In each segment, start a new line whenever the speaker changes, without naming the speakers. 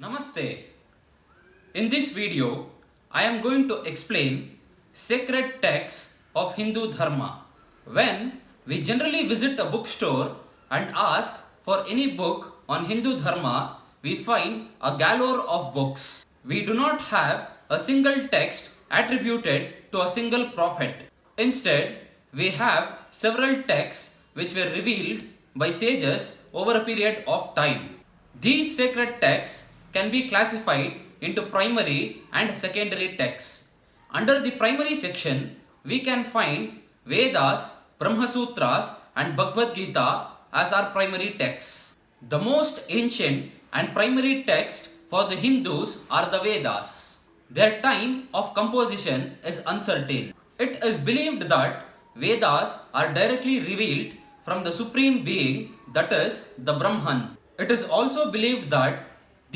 Namaste. In this video, I am going to explain sacred texts of Hindu Dharma. When we generally visit a bookstore and ask for any book on Hindu Dharma, we find a galore of books. We do not have a single text attributed to a single prophet. Instead, we have several texts which were revealed by sages over a period of time. These sacred texts can be classified into primary and secondary texts. Under the primary section, we can find Vedas, Brahma Sutras, and Bhagavad Gita as our primary texts. The most ancient and primary text for the Hindus are the Vedas. Their time of composition is uncertain. It is believed that Vedas are directly revealed from the Supreme Being, that is, the Brahman. It is also believed that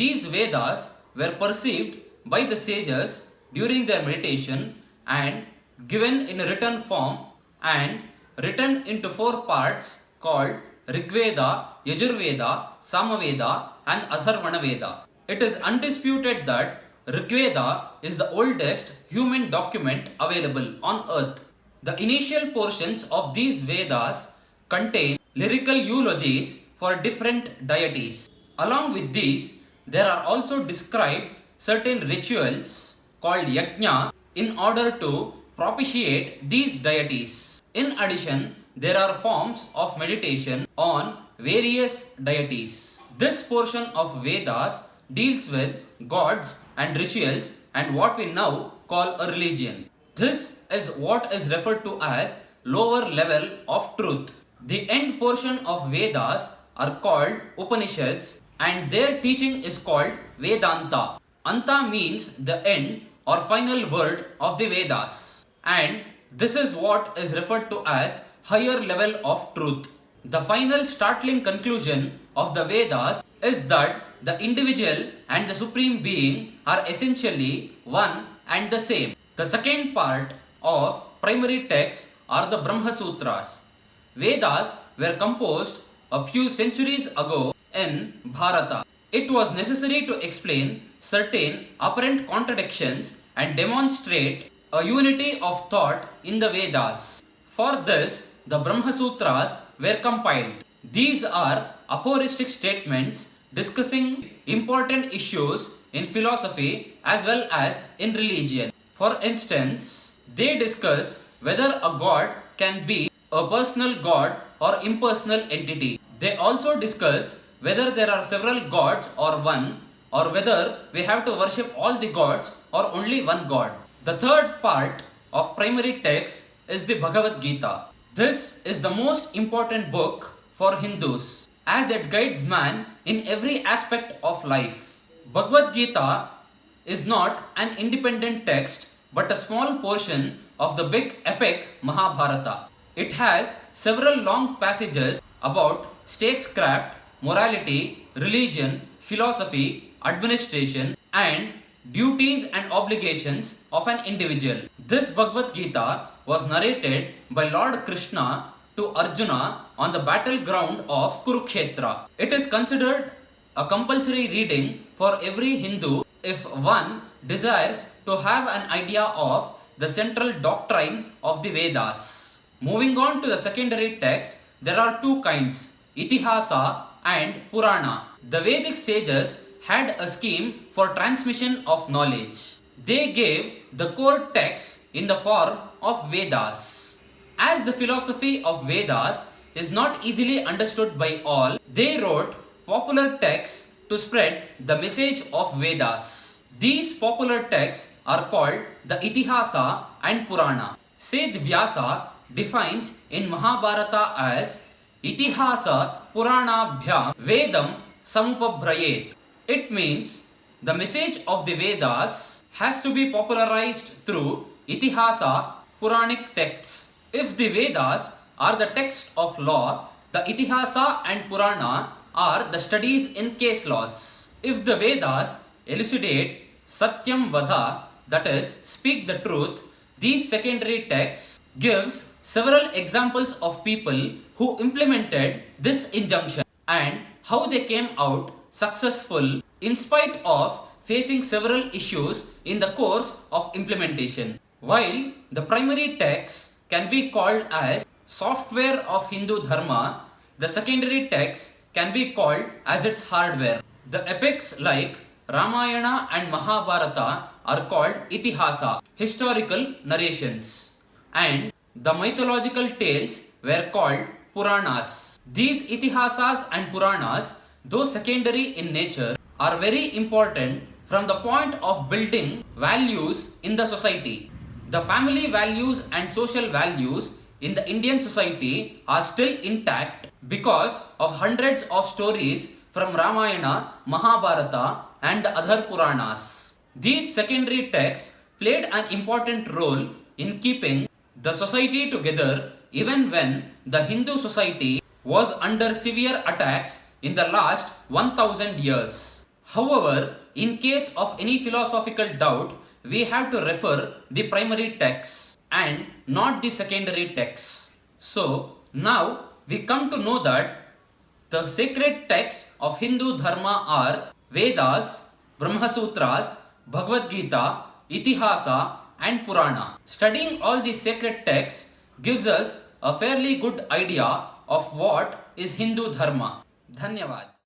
these Vedas were perceived by the sages during their meditation and given in a written form and written into four parts called Rigveda, Yajurveda, Samaveda, and Atharvana Veda. It is undisputed that Rigveda is the oldest human document available on earth. The initial portions of these Vedas contain lyrical eulogies for different deities. Along with these, there are also described certain rituals called yajna in order to propitiate these deities. In addition, there are forms of meditation on various deities. This portion of Vedas deals with gods and rituals and what we now call a religion. This is what is referred to as lower level of truth. The end portion of Vedas are called Upanishads and their teaching is called Vedanta. Anta means the end or final word of the Vedas, and this is what is referred to as higher level of truth. The final startling conclusion of the Vedas is that the individual and the Supreme Being are essentially one and the same. The second part of primary texts are the Brahma Sutras. Vedas were composed a few centuries ago in Bharata. It was necessary to explain certain apparent contradictions and demonstrate a unity of thought in the Vedas. For this, the Brahma Sutras were compiled. These are aphoristic statements discussing important issues in philosophy as well as in religion. For instance, they discuss whether a god can be a personal god or impersonal entity. They also discuss whether there are several gods or one, or whether we have to worship all the gods or only one god. The third part of primary text is the Bhagavad Gita. This is the most important book for Hindus as it guides man in every aspect of life. Bhagavad Gita is not an independent text but a small portion of the big epic Mahabharata. It has several long passages about statecraft, morality, religion, philosophy, administration, and duties and obligations of an individual. This Bhagavad Gita was narrated by Lord Krishna to Arjuna on the battleground of Kurukshetra. It is considered a compulsory reading for every Hindu if one desires to have an idea of the central doctrine of the Vedas. Moving on to the secondary text, there are two kinds, Itihasa and Purana. The Vedic sages had a scheme for transmission of knowledge. They gave the core texts in the form of Vedas. As the philosophy of Vedas is not easily understood by all, they wrote popular texts to spread the message of Vedas. These popular texts are called the Itihasa and Purana. Sage Vyasa defines in Mahabharata as Itihasa Puranabhyam Vedam Samupabhrayet. It means the message of the Vedas has to be popularized through Itihasa Puranic texts. If the Vedas are the text of law, the Itihasa and Purana are the studies in case laws. If the Vedas elucidate Satyam Vada, that is, speak the truth, these secondary texts gives several examples of people who implemented this injunction and how they came out successful in spite of facing several issues in the course of implementation. While the primary texts can be called as software of Hindu Dharma, the secondary texts can be called as its hardware. The epics like Ramayana and Mahabharata are called Itihasa, historical narrations, and the mythological tales were called Puranas. These Itihasas and Puranas, though secondary in nature, are very important from the point of building values in the society. The family values and social values in the Indian society are still intact because of hundreds of stories from Ramayana, Mahabharata, and the other Puranas. These secondary texts played an important role in keeping the society together even when the Hindu society was under severe attacks in the last 1000 years. However, in case of any philosophical doubt, we have to refer the primary texts and not the secondary texts. So, now we come to know that the sacred texts of Hindu Dharma are Vedas, Brahma Sutras, Bhagavad Gita, Itihasa, and Purana. Studying all these sacred texts gives us a fairly good idea of what is Hindu Dharma. Dhanyavad.